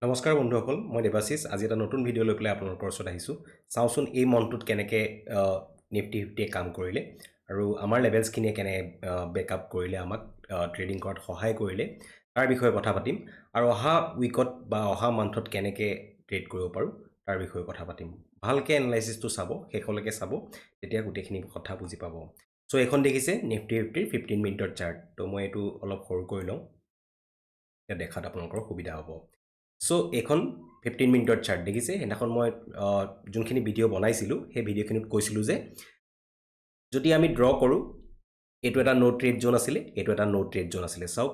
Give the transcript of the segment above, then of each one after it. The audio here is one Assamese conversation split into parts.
নমস্কাৰ বন্ধুসকল, মই দেৱাশিষ। আজি এটা নতুন ভিডিঅ' লৈ পেলাই আপোনালোকৰ ওচৰত আহিছোঁ। চাওঁচোন এই মন্থটোত কেনেকৈ নিফটি ফিফটিয়ে কাম কৰিলে আৰু আমাৰ লেভেলছখিনিয়ে কেনে বেকআপ কৰিলে, আমাক ট্ৰেডিং কৰাত সহায় কৰিলে, তাৰ বিষয়ে কথা পাতিম। আৰু অহা উইকত বা অহা মান্থত কেনেকৈ ট্ৰেড কৰিব পাৰোঁ তাৰ বিষয়ে কথা পাতিম। ভালকৈ এনালাইচিছটো চাব, শেষলৈকে চাব, তেতিয়া গোটেইখিনি কথা বুজি পাব। চ' এইখন দেখিছে নিফটি ফিফটিৰ 15 মিনিটৰ চাৰ্ট। তো মই এইটো অলপ সৰু কৰি লওঁ, এতিয়া দেখাত আপোনালোকৰ সুবিধা হ'ব। চ' এইখন 15 মিনিটৰ চাৰ্ট দেখিছে। সেইদিনাখন মই যোনখিনি ভিডিঅ' বনাইছিলোঁ সেই ভিডিঅ'খিনিত কৈছিলোঁ যে যদি আমি ড্ৰ কৰোঁ, এইটো এটা ন' ট্ৰেড জ'ন আছিলে, এইটো এটা ন' ট্ৰেড জ'ন আছিলে। চাওক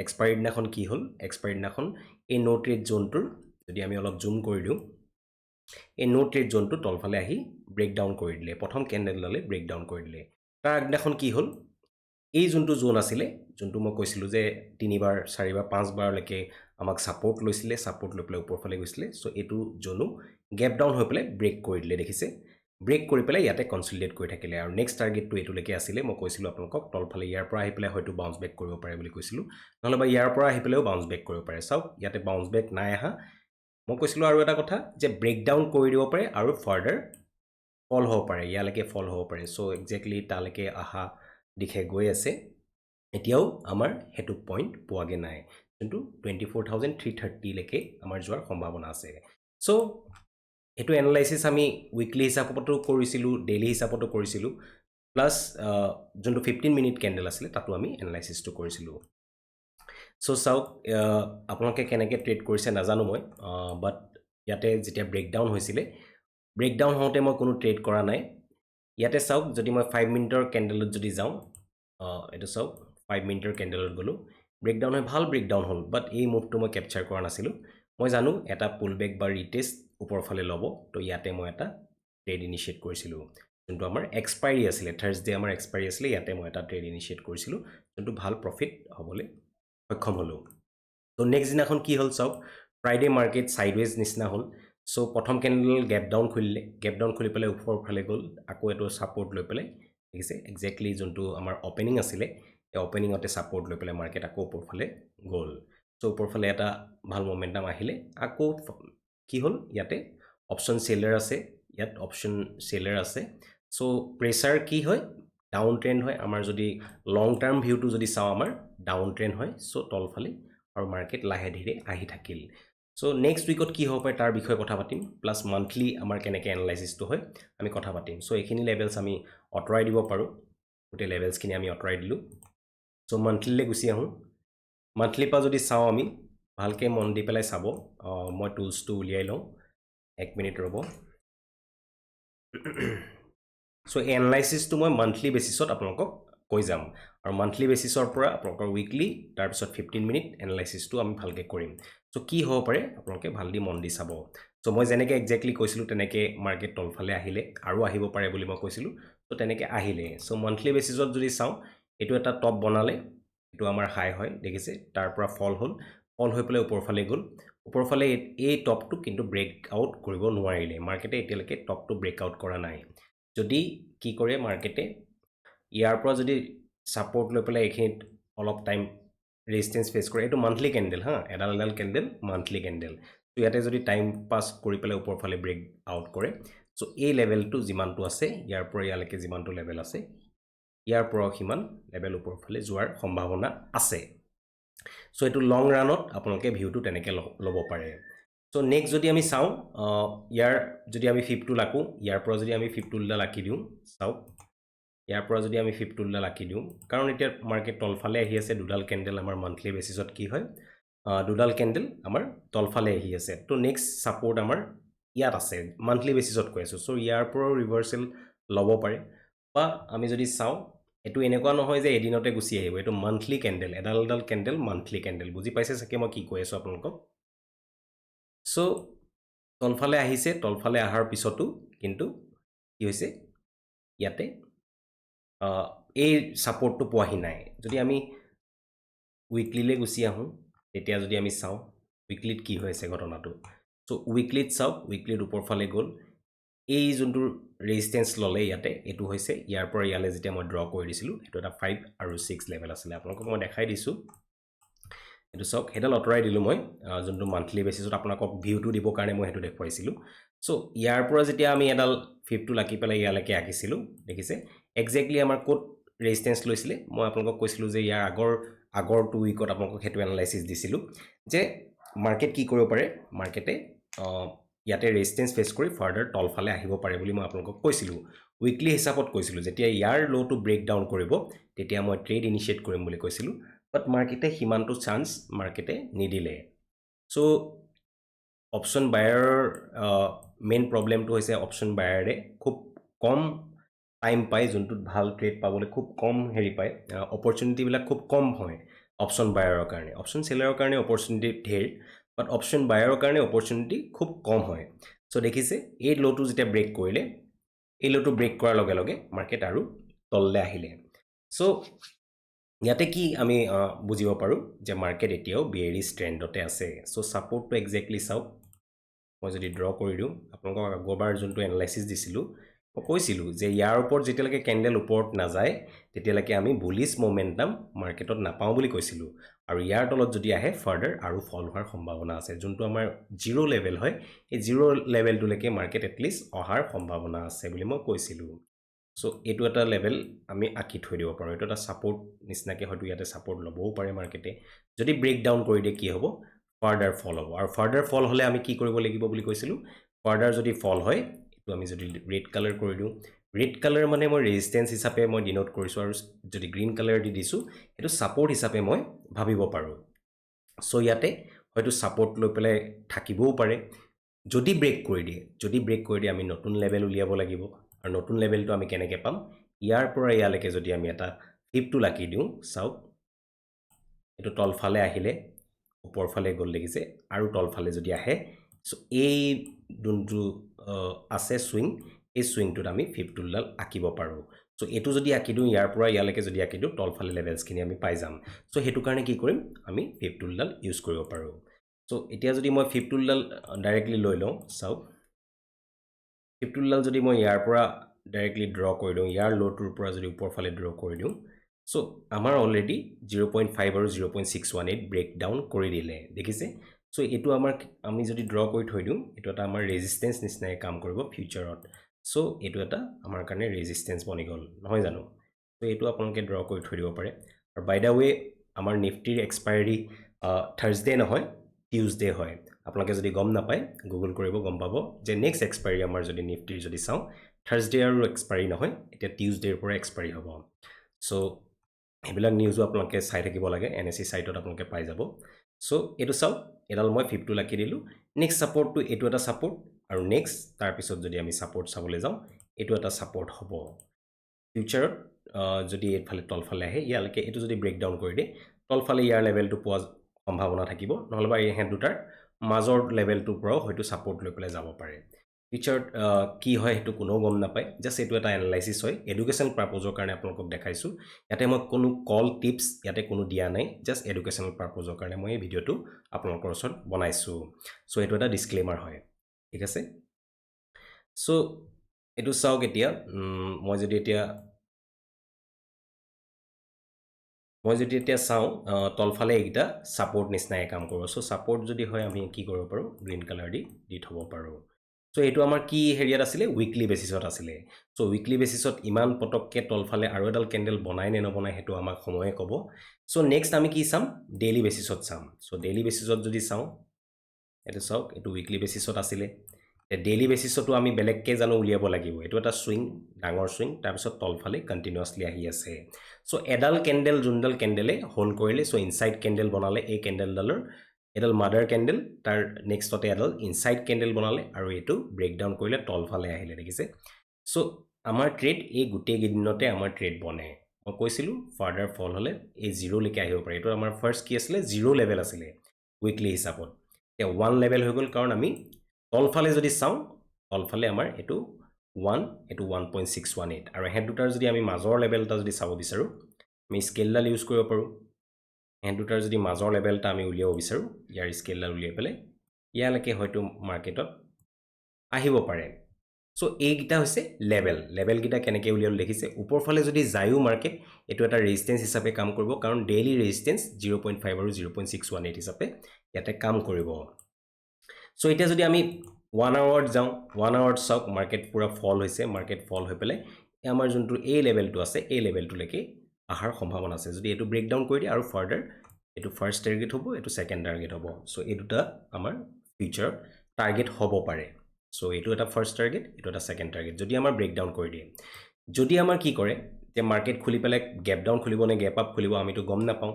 এক্সপায়াৰী দিনাখন কি হ'ল। এক্সপায়াৰী দিনাখন এই ন' ট্ৰেড জ'নটোৰ যদি আমি অলপ জুম কৰি দিওঁ, এই ন' ট্ৰেড জ'নটো তলফালে আহি ব্ৰেকডাউন কৰি দিলে। প্ৰথম কেণ্ডেলডালে ব্ৰেকডাউন কৰি দিলে। তাৰ আগদিনাখন কি হ'ল, এই যোনটো জ'ন আছিলে, যোনটো মই কৈছিলোঁ যে 3বাৰ 4বাৰ 5বাৰলৈকে আমাক ছাপৰ্ট লৈছিলে, ছাপৰ্ট লৈ পেলাই ওপৰফালে গৈছিলে। চ' এইটো জ'নো গেপ ডাউন হৈ পেলাই ব্ৰেক কৰি দিলে, দেখিছে। ব্ৰেক কৰি পেলাই ইয়াতে কনচলিডেট কৰি থাকিলে আৰু নেক্সট টাৰ্গেটটো এইটোলৈকে আছিলে। মই কৈছিলোঁ আপোনালোকক তলফালে ইয়াৰ পৰা আহি পেলাই হয়তো বাউন্স বেক কৰিব পাৰে বুলি কৈছিলোঁ, নহ'লে বা ইয়াৰ পৰা আহি পেলাইও বাউন্স বেক কৰিব পাৰে। চাওক ইয়াতে বাউন্স বেক নাই আহা। মই কৈছিলোঁ আৰু এটা কথা যে ব্ৰেকডাউন কৰি দিব পাৰে আৰু ফাৰ্ডাৰ ফল হ'ব পাৰে, ইয়ালৈকে ফল হ'ব পাৰে। চ' একজেক্টলি তালৈকে অহা দিশে গৈ আছে। এতিয়াও আমাৰ সেইটো পইণ্ট পোৱাগৈ নাই, যোনটো 24,330লৈকে আমাৰ যোৱাৰ সম্ভাৱনা আছে। চ' এইটো এনালাইচিছ আমি উইকলি হিচাপতো কৰিছিলোঁ, ডেইলি হিচাপতো কৰিছিলোঁ, প্লাছ যোনটো 15 মিনিট কেণ্ডেল আছিলে তাতো আমি এনালাইচিছটো কৰিছিলোঁ। চ' চাওক আপোনালোকে কেনেকৈ ট্ৰেড কৰিছে নাজানো মই, বাট ইয়াতে যেতিয়া ব্ৰেকডাউন হৈছিলে, ব্ৰেকডাউন হওঁতে মই কোনো ট্ৰেড কৰা নাই। ইয়াতে চাওক, যদি মই 5 মিনিটৰ কেণ্ডেলত যদি যাওঁ, এইটো চাওক 5 মিনিটৰ কেণ্ডেলত গ'লোঁ, ব্ৰেকডাউন হৈ ভাল ব্ৰেকডাউন হ'ল, বাট এই মুভটো মই কেপচাৰ কৰা নাছিলোঁ। মই জানো এটা পুল বেক বা ৰিটেষ্ট ওপৰফালে ল'ব, তো ইয়াতে মই এটা ট্ৰেড ইনিচিয়েট কৰিছিলোঁ, যোনটো আমাৰ এক্সপায়াৰী আছিলে। থাৰ্ছডে আমাৰ এক্সপায়াৰী আছিলে, ইয়াতে মই এটা ট্ৰেড ইনিচিয়েট কৰিছিলোঁ, যোনটো ভাল প্ৰফিট হ'বলৈ সক্ষম হ'লোঁ। তো নেক্সট দিনাখন কি হ'ল চাওক, ফ্ৰাইডে মাৰ্কেট ছাইডৱেজ নিচিনা হ'ল। চ' প্ৰথম কেণ্ডেল গেপ ডাউন খুলিলে, গেপ ডাউন খুলি পেলাই ওপৰফালে গ'ল, আকৌ এইটো ছাপৰ্ট লৈ পেলাই, দেখিছে একজেক্টলি যোনটো আমাৰ অ'পেনিং আছিলে, এই অ'পেনিঙতে ছাপৰ্ট লৈ পেলাই মাৰ্কেট আকৌ ওপৰফালে গ'ল। চ' ওপৰফালে এটা ভাল মমেণ্টাম আহিলে, আকৌ কি হ'ল, ইয়াতে অপশ্যন চেলাৰ আছে, ইয়াত অপশ্যন চেলাৰ আছে। চ' প্ৰেছাৰ কি হয়, ডাউন ট্ৰেণ্ড হয়। আমাৰ যদি লং টাৰ্ম ভিউটো যদি চাওঁ, আমাৰ ডাউন ট্ৰেণ্ড হয়। চ' তলফালে আৰু মাৰ্কেট লাহে ধীৰে আহি থাকিল। চ' নেক্সট উইকত কি হ'ব পাৰে তাৰ বিষয়ে কথা পাতিম, প্লাছ মান্থলি আমাৰ কেনেকৈ এনালাইচিছটো হয় আমি কথা পাতিম। চ' এইখিনি লেভেলছ আমি আঁতৰাই দিব পাৰোঁ, গোটেই লেভেলছখিনি আমি আঁতৰাই দিলোঁ। চ' মান্থলিলৈ গুচি আহোঁ। মান্থলিৰ পৰা যদি চাওঁ, আমি ভালকৈ মন দি পেলাই চাব। মই টুলছটো উলিয়াই লওঁ, 1 মিনিট ৰ'ব। চ' এই এনালাইচিছটো মই মান্থলি বেচিছত আপোনালোকক কৈ যাম, আৰু মান্থলি বেচিছৰ পৰা আপোনালোকৰ উইকলি, তাৰপিছত 15 মিনিট এনালাইচিছটো আমি ভালকৈ কৰিম। চ' কি হ'ব পাৰে আপোনালোকে ভাল দি মন দি চাব। চ' মই যেনেকৈ একজেক্টলি কৈছিলোঁ তেনেকৈ মাৰ্কেট তলফালে আহিলে, আৰু আহিব পাৰে বুলি মই কৈছিলোঁ, চ' তেনেকৈ আহিলে। চ' মান্থলি বেচিছত যদি চাওঁ, এইটো এটা টপ বনালে, এইটো আমাৰ হাই হয়, দেখিছে। তাৰ পৰা ফল হ'ল, ফল হৈ পেলাই ওপৰফালে গ'ল। ওপৰফালে এই টপটো কিন্তু ব্ৰেক আউট কৰিব নোৱাৰিলে। মাৰ্কেটে এতিয়ালৈকে টপটো ব্ৰেক আউট কৰা নাই। যদি কি কৰে মাৰ্কেটে, ইয়াৰ পৰা যদি ছাপৰ্ট লৈ পেলাই এইখিনিত অলপ টাইম ৰেজিষ্টেঞ্চ ফেচ কৰে, এইটো মান্থলি কেণ্ডেল, এডাল এডাল কেণ্ডেল মান্থলি কেণ্ডেল। ত' ইয়াতে যদি টাইম পাছ কৰি পেলাই ওপৰফালে ব্ৰেক আউট কৰে, চ' এই লেভেলটো যিমানটো আছে, ইয়াৰ পৰা ইয়ালৈকে যিমানটো লেভেল আছে, ইয়াৰ পৰাও সিমান লেভেল ওপৰফালে যোৱাৰ সম্ভাৱনা আছে। চ' এইটো লং ৰানত আপোনালোকে ভিউটো তেনেকৈ ল'ব পাৰে। চ' নেক্সট যদি আমি চাওঁ, ইয়াৰ যদি আমি 5 টুল আঁকো, ইয়াৰ পৰা যদি আমি 5 টুলডাল আঁকি দিওঁ, চাওক ইয়াৰ পৰা যদি আমি 5 টুলডাল আঁকি দিওঁ, কাৰণ এতিয়া মাৰ্কেট তলফালে আহি আছে, দুডাল কেণ্ডেল আমাৰ মান্থলি বেচিছত কি হয়, দুডাল কেণ্ডেল আমাৰ তলফালে আহি আছে। তো নেক্সট ছাপৰ্ট আমাৰ ইয়াত আছে, মান্থলি বেচিছত কৈ আছোঁ। চ' ইয়াৰ পৰাও ৰিভাৰ্চেল ল'ব পাৰে, বা আমি যদি চাওঁ, এইটো এনেকুৱা নহয় যে এদিনতে গুচি আহিব, এইটো মান্থলি কেণ্ডেল, এডাল এডাল কেণ্ডেল মান্থলি কেণ্ডেল। বুজি পাইছে চাগে মই কি কৈ আছোঁ আপোনালোকক। চ' তলফালে আহিছে, তলফালে অহাৰ পিছতো কিন্তু কি হৈছে, ইয়াতে এই ছাপৰ্টটো পোৱাহি নাই। যদি আমি উইকলিলৈ গুচি আহোঁ, তেতিয়া যদি আমি চাওঁ উইকলিত কি হৈ আছে ঘটনাটো। চ' উইকলিত চাওক, উইকলিত ওপৰফালে গ'ল, এই যোনটো ৰেজিষ্টেঞ্চ ল'লে ইয়াতে, এইটো হৈছে ইয়াৰ পৰা ইয়ালৈ যেতিয়া মই ড্ৰ কৰি দিছিলোঁ, সেইটো এটা 5 আৰু 6 লেভেল আছিলে। আপোনালোকক মই দেখাই দিছোঁ, এইটো চাওক হেডাল অতৰাই দিলোঁ মই যোনটো মান্থলি বেচিছত আপোনালোকক ভিউটো দিবৰ কাৰণে মই সেইটো দেখুৱাইছিলোঁ চ' ইয়াৰ পৰা যেতিয়া আমি এডাল ফিফটো লাকি পেলাই ইয়ালৈকে আঁকিছিলোঁ দেখিছে একজেক্টলি আমাৰ ক'ত ৰেজিষ্টেঞ্চ লৈছিলে মই আপোনালোকক কৈছিলোঁ যে ইয়াৰ আগৰ 2 উইকত আপোনালোকক সেইটো এনালাইচিছ দিছিলোঁ যে মাৰ্কেট কি কৰিব পাৰে মাৰ্কেটে ইয়াতে ৰেজিষ্টেঞ্চ ফেচ কৰি ফাৰ্ডাৰ তলফালে আহিব পাৰে বুলি মই আপোনালোকক কৈছিলোঁ উইকলি হিচাপত কৈছিলোঁ যেতিয়া ইয়াৰ ল'টো ব্ৰেক ডাউন কৰিব তেতিয়া মই ট্ৰেড ইনিচিয়েট কৰিম বুলি কৈছিলোঁ বাট মাৰ্কেটে সিমানটো চান্স মাৰ্কেটে নিদিলে চ' অপশ্যন বায়াৰৰ মেইন প্ৰব্লেমটো হৈছে অপশ্যন বায়াৰে খুব কম টাইম পায় যোনটোত ভাল ট্ৰেড পাবলৈ খুব কম হেৰি পায় অপৰচুনিটিবিলাক খুব কম হয় অপশ্যন বায়াৰৰ কাৰণে অপশ্যন চেলাৰৰ কাৰণে অপৰচুনিটি ঢেৰ বাট অপশ্যন বায়াৰৰ কাৰণে অপৰচুনিটি খুব কম হয় চ' দেখিছে এই ল'টো যেতিয়া ব্ৰেক কৰিলে এই ল'টো ব্ৰেক কৰাৰ লগে লগে মাৰ্কেট আৰু তললৈ আহিলে চ' ইয়াতে কি আমি বুজিব পাৰোঁ যে মাৰ্কেট এতিয়াও বিয়েৰিছ ট্ৰেণ্ডতে আছে চ' ছাপৰ্টটো একজেক্টলি চাওক মই যদি ড্ৰ কৰি দিওঁ আপোনালোকক আগৰবাৰ যোনটো এনালাইচিছ দিছিলোঁ মই কৈছিলোঁ যে ইয়াৰ ওপৰত যেতিয়ালৈকে কেণ্ডেল ওপৰত নাযায় তেতিয়ালৈকে আমি বুলিছ মমেণ্টাম মাৰ্কেটত নাপাওঁ বুলি কৈছিলোঁ আৰু ইয়াৰ তলত যদি আহে ফাৰ্ডাৰ আৰু ফল হোৱাৰ সম্ভাৱনা আছে যোনটো আমাৰ জিৰ' লেভেল হয় এই জিৰ' লেভেলটোলৈকে মাৰ্কেট এটলিষ্ট অহাৰ সম্ভাৱনা আছে বুলি মই কৈছিলোঁ চ' এইটো এটা লেভেল আমি আঁকি থৈ দিব পাৰোঁ এইটো এটা ছাপৰ্ট নিচিনাকৈ হয়তো ইয়াতে ছাপৰ্ট ল'বও পাৰে মাৰ্কেটে যদি ব্ৰেক ডাউন কৰি দিয়ে কি হ'ব ফাৰ্ডাৰ ফল হ'ব আৰু ফাৰ্ডাৰ ফল হ'লে আমি কি কৰিব লাগিব বুলি কৈছিলোঁ ফাৰ্ডাৰ যদি ফল হয় এইটো আমি যদি ৰেড কালাৰ কৰি দিওঁ ৰেড কালাৰ মানে মই ৰেজিষ্টেঞ্চ হিচাপে মই ডিনোট কৰিছোঁ আৰু যদি গ্ৰীণ কালাৰ দি দিছোঁ সেইটো ছাপৰ্ট হিচাপে মই ভাবিব পাৰোঁ চ' ইয়াতে হয়তো ছাপৰ্ট লৈ পেলাই থাকিবও পাৰে যদি ব্ৰেক কৰি দিয়ে আমি নতুন লেভেল উলিয়াব লাগিব আৰু নতুন লেভেলটো আমি কেনেকৈ পাম ইয়াৰ পৰা ইয়ালৈকে যদি আমি এটা ফিফটো লাকি দিওঁ চাওক এইটো তলফালে আহিলে ওপৰফালে গ'ল দেখিছে আৰু তলফালে যদি আহে চ' এই যোনটো আছে চুইং এই চুইংটোত আমি ফিফটোডাল আঁকিব পাৰোঁ চ' এইটো যদি আঁকি দিওঁ ইয়াৰ পৰা ইয়ালৈকে যদি আঁকি দিওঁ তলফালে লেভেলছখিনি আমি পাই যাম চ' সেইটো কাৰণে কি কৰিম আমি ফিফটোডাল ইউজ কৰিব পাৰোঁ চ' এতিয়া যদি মই ফিফটোডাল ডাইৰেক্টলি লৈ লওঁ চাওক ফিফটোডাল যদি মই ইয়াৰ পৰা ডাইৰেক্টলি ড্ৰ কৰি দিওঁ ইয়াৰ ল'টোৰ পৰা যদি ওপৰফালে ড্ৰ কৰি দিওঁ চ' আমাৰ অলৰেডি 0.5 আৰু 0.618 ব্ৰেক ডাউন কৰি দিলে দেখিছে চ' এইটো আমি যদি ড্ৰ কৰি থৈ দিওঁ এইটো এটা আমাৰ ৰেজিষ্টেঞ্চ নিচিনাকৈ কাম কৰিব ফিউচাৰত চ' এইটো এটা আমাৰ কাৰণে ৰেজিষ্টেঞ্চ বনি গ'ল নহয় জানো চ' এইটো আপোনালোকে ড্ৰ কৰি থৈ দিব পাৰে আৰু বাই দ্য ৱে আমাৰ নিফটিৰ এক্সপায়াৰী থাৰ্ছডে নহয় টিউজডে হয় আপোনালোকে যদি গম নাপায় গুগল কৰিব গম পাব যে নেক্সট এক্সপায়াৰী আমাৰ যদি নিফটিৰ যদি চাওঁ থাৰ্ছডে আৰু এক্সপায়াৰী নহয় এতিয়া টিউজডেৰ পৰা এক্সপায়াৰী হ'ব চ' এইবিলাক নিউজো আপোনালোকে চাই থাকিব লাগে NSE চাইটত আপোনালোকে পাই যাব চ' এইটো চাওক এডাল মই ফিফটো লাকি দিলোঁ নেক্সট ছাপৰ্টটো এইটো এটা ছাপৰ্ট আৰু নেক্সট তাৰপিছত যদি আমি ছাপৰ্ট চাবলৈ যাওঁ এইটো এটা ছাপৰ্ট হ'ব ফিউচাৰত যদি এইফালে তলফালে আহে ইয়ালৈকে এইটো যদি ব্ৰেক ডাউন কৰি দিয়ে তলফালে ইয়াৰ লেভেলটো পোৱা সম্ভাৱনা থাকিব নহ'লে বা এই হেণ্ড দুটাৰ মাজৰ লেভেলটোৰ পৰাও হয়তো ছাপৰ্ট লৈ পেলাই যাব পাৰে ফিউচাৰত কি হয় সেইটো কোনেও গম নাপায় জাষ্ট এইটো এটা এনালাইচিছ হয় এডুকেশ্যন পাৰপ'জৰ কাৰণে আপোনালোকক দেখাইছোঁ ইয়াতে মই কোনো কল টিপছ ইয়াতে কোনো দিয়া নাই জাষ্ট এডুকেশ্যনেল পাৰপ'জৰ কাৰণে মই এই ভিডিঅ'টো আপোনালোকৰ ওচৰত বনাইছোঁ চ' এইটো এটা ডিছক্লেইমাৰ হয় ঠিক আছে চ' এইটো চাওক এতিয়া মই যদি এতিয়া চাওঁ তলফালে এইকেইটা ছাপৰ্ট নিচিনাকৈ কাম কৰিব চ' ছাপৰ্ট যদি হয় আমি কি কৰিব পাৰোঁ গ্ৰীণ কালাৰ দি থ'ব পাৰোঁ চ' এইটো আমাৰ কি হেৰিয়াত আছিলে উইকলি বেচিছত আছিলে চ' উইকলি বেচিছত ইমান পটককৈ তলফালে আৰু এডাল কেণ্ডেল বনাই নে নবনাই সেইটো আমাক সময়ে ক'ব চ' নেক্সট আমি কি চাম ডেইলি বেচিছত চাম চ' ডেইলি বেচিছত যদি চাওঁ এইটো চাওক এইটো উইকলি বেচিছত আছিলে ডেইলি বেচিছতো আমি বেলেগকৈ জানো উলিয়াব লাগিব এইটো এটা চুইং ডাঙৰ চুইং তাৰপিছত তলফালে কণ্টিনিউৱাছলি আহি আছে চ' এডাল কেণ্ডেল যোনডাল কেণ্ডেলে হোল্ড কৰিলে চ' ইনচাইড কেণ্ডেল বনালে এই কেণ্ডেলডালৰ এডাল মাদাৰ কেণ্ডেল তাৰ নেক্সটতে এডাল ইনচাইড কেণ্ডেল বনালে আৰু এইটো ব্ৰেকডাউন কৰিলে তলফালে আহিলে দেখিছে চ' আমাৰ ট্ৰেড এই গোটেইকেইদিনতে আমাৰ ট্ৰেড বনে মই কৈছিলোঁ ফাৰ্ডাৰ ফল হ'লে এই জিৰ'লৈকে আহিব পাৰে এইটো আমাৰ ফাৰ্ষ্ট কি আছিলে জিৰ' লেভেল আছিলে উইকলি হিচাপত এতিয়া 1 লেভেল হৈ গ'ল কাৰণ আমি তলফালে যদি চাওঁ তলফালে আমাৰ এইটো 1.618 আৰু হেড দুটাৰ যদি আমি মাজৰ লেভেল এটা যদি চাব বিচাৰোঁ আমি স্কেলডাল ইউজ কৰিব পাৰোঁ হেড দুটাৰ যদি মাজৰ লেভেল এটা আমি উলিয়াব বিচাৰোঁ ইয়াৰ স্কেলডাল উলিয়াই পেলাই ইয়ালৈকে হয়তো মাৰ্কেটত আহিব পাৰে সো এইকেইটা হৈছে লেভেলকেইটা কেনেকৈ উলিয়াব দেখিছে ওপৰফালে যদি যায়ো মাৰ্কেট এইটো এটা ৰেজিষ্টেঞ্চ হিচাপে কাম কৰিব কাৰণ ডেইলি ৰেজিষ্টেঞ্চ 0.5 আৰু 0.618 হিচাপে ইয়াতে কাম কৰিব সো এতিয়া যদি আমি 1 আৱাৰত যাওঁ 1 আৱাৰত চাওক মাৰ্কেট পুৰা ফল হৈছে মাৰ্কেট ফল হৈ পেলাই আমাৰ যোনটো এই লেভেলটো আছে এই লেভেলটোলৈকে আহাৰ সম্ভাৱনা আছে যদি এইটো ব্ৰেকডাউন কৰি দিয়ে আৰু ফাৰ্ডাৰ এইটো ফাৰ্ষ্ট টাৰ্গেট হ'ব এইটো ছেকেণ্ড টাৰ্গেট হ'ব সো এই দুটা আমাৰ ফিউচাৰ টাৰ্গেট হ'ব পাৰে সো এইটো এটা ফাৰ্ষ্ট টাৰ্গেট এইটো এটা ছেকেণ্ড টাৰ্গেট যদি আমাৰ ব্ৰেকডাউন কৰি দিয়ে যদি আমাৰ কি কৰে যে মাৰ্কেট খুলি পেলাই গেপ ডাউন খুলিব নে গেপ আপ খুলিব আমিতো গম নাপাওঁ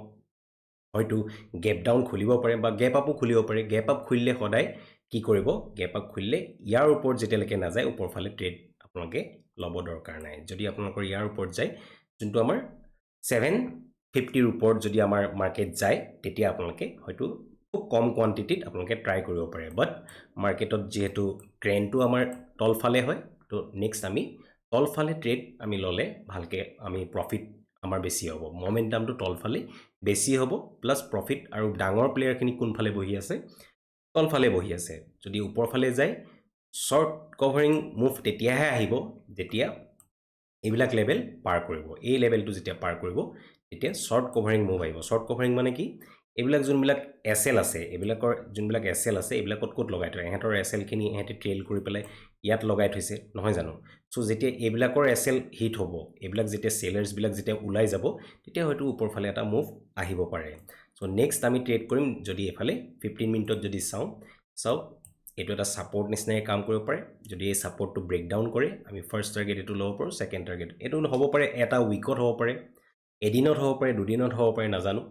হয়তো গেপ ডাউন খুলিব পাৰে বা গেপ আপো খুলিব পাৰে গেপ আপ খুলিলে সদায় কি কৰিব গেপ আপ খুলিলে ইয়াৰ ওপৰত যেতিয়ালৈকে নাযায় ওপৰফালে ট্ৰেড আপোনালোকে ল'ব দৰকাৰ নাই যদি আপোনালোকৰ ইয়াৰ ওপৰত যায় যোনটো আমাৰ 750 ওপৰত যদি আমাৰ মাৰ্কেট যায় তেতিয়া আপোনালোকে হয়তো খুব কম কোৱান্টিটিত আপোনালোকে ট্ৰাই কৰিব পাৰে বাট মাৰ্কেটত যেহেতু ট্ৰেণ্ডটো আমাৰ তলফালে হয় তো নেক্সট আমি তলফালে ট্ৰেড আমি ল'লে ভালকৈ আমি প্ৰফিট আমাৰ বেছি হ'ব মোমেন্টামটো তলফালে বেছি হ'ব প্লাছ প্ৰফিট আৰু ডাঙৰ প্লেয়াৰখিনি কোনফালে বহি আছে তলফালে বহি আছে যদি ওপৰফালে যায় শৰ্ট কভাৰিং মুভ তেতিয়াহে আহিব যেতিয়া এইবিলাক লেভেল পাৰ কৰিব এই লেভেলটো যেতিয়া পাৰ কৰিব তেতিয়া শৰ্ট কভাৰিং মুভ আহিব শৰ্ট কভাৰিং মানে কি এইবিলাক যোনবিলাক এছএল আছে এইবিলাকৰ যোনবিলাক এছএল আছে এইবিলাকত ক'ত লগাই থয় ইহঁতৰ এছএলখিনি ইহঁতে ট্ৰেইল কৰি পেলাই ইয়াত লগাই থৈছে নহয় জানো সো যেতিয়া এইবিলাকৰ এছএল হিট হ'ব এইবিলাক যেতিয়া সেলাৰ্ছবিলাক যেতিয়া ওলাই যাব তেতিয়া হয়তো ওপৰফালে এটা মুভ আহিব পাৰে সো নেক্সট আমি ট্ৰেড কৰিম যদি এফালে 15 মিনিটত যদি চাওক এইটো এটা সাপোৰ্ট নিচিনাই কাম কৰিব পাৰে যদি এই সাপোৰ্টটো ব্ৰেকডাউন কৰে আমি ফাৰ্ষ্ট টাৰ্গেট এইটো ল'ব পাৰোঁ ছেকেণ্ড টাৰ্গেট এইটো হ'ব পাৰে এটা উইকত হ'ব পাৰে এদিনত হ'ব পাৰে দুদিনত হ'ব পাৰে নাজানো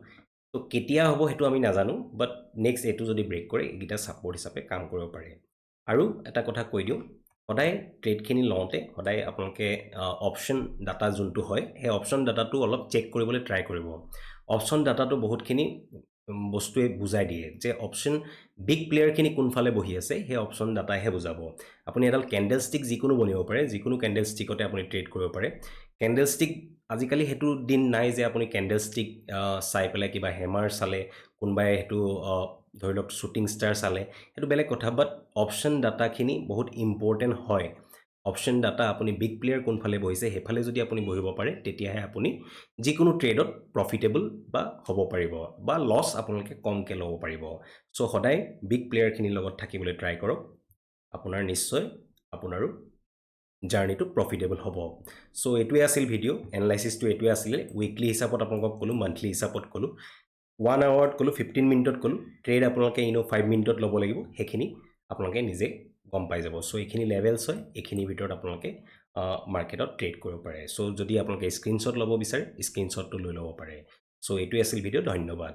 তো কেতিয়া হ'ব সেইটো আমি নাজানো বাট নেক্সট এইটো যদি ব্ৰেক কৰে এইকেইটা সাপোৰ্ট হিচাপে কাম কৰিব পাৰে আৰু এটা কথা কৈ দিওঁ সদায় ট্ৰেডখিনি লওঁতে সদায় আপোনালোকে অপশ্যন ডাটা যোনটো হয় সেই অপশ্যন ডাটাটো অলপ চেক কৰিবলৈ ট্ৰাই কৰিব অপশ্যন ডাটাটো বহুতখিনি বস্তুৱে বুজাই দিয়ে যে অপশ্যন বিগ প্লেয়াৰখিনি কোনফালে বহি আছে সেই অপশ্যন ডাটাহে বুজাব আপুনি এডাল কেণ্ডেল ষ্টিক যিকোনো বনিব পাৰে যিকোনো কেণ্ডেল ষ্টিকতে আপুনি ট্ৰেড কৰিব পাৰে কেণ্ডেল ষ্টিক আজিকালি হেতু দিন নাই যে আপুনি কেণ্ডেল ষ্টিক চাই পেলাই কিবা হেমাৰ চালে কোনবাই হেতু ধৰি লওক শুটিং ষ্টাৰ চালে হেতু বেলেগ কথা বাট অপশ্যন ডাটাখিনি বহুত ইম্পৰ্টেণ্ট হয় অপশ্যন ডাটা আপুনি বিগ প্লেয়াৰ কোনফালে বহিছে হেফালে যদি আপুনি বহিব পাৰে তেতিয়াহে আপুনি যিকোনো ট্ৰেডত প্ৰফিটেবল বা হ'ব পাৰিব বা লছ আপোনালোকে কমকৈ ল'ব পাৰিব সো সদায় বিগ প্লেয়াৰখিনিৰ লগত থাকিবলৈ ট্ৰাই কৰক আপোনাৰ নিশ্চয় আপোনাৰো জাৰ্নিটো প্ৰফিটেবল হ'ব সো এইটোৱে আছিল ভিডিঅ' এনালাইচিছটো এইটোৱে আছিলে উইকলি হিচাপত আপোনালোকক ক'লোঁ মান্থলি হিচাপত ক'লোঁ 1 আৱাৰত ক'লোঁ 15 মিনিটত ক'লোঁ ট্ৰেড আপোনালোকে 5 মিনিটত ল'ব লাগিব সেইখিনি আপোনালোকে নিজে গম পাই যাব সো এইখিনি লেভেলছ হয় এইখিনিৰ ভিতৰত আপোনালোকে মাৰ্কেটত ট্ৰেড কৰিব পাৰে সো যদি আপোনালোকে স্ক্ৰীনশ্বট ল'ব বিচাৰে স্ক্ৰীনশ্বটটো লৈ ল'ব পাৰে সো এইটোৱে আছিল ভিডিঅ' ধন্যবাদ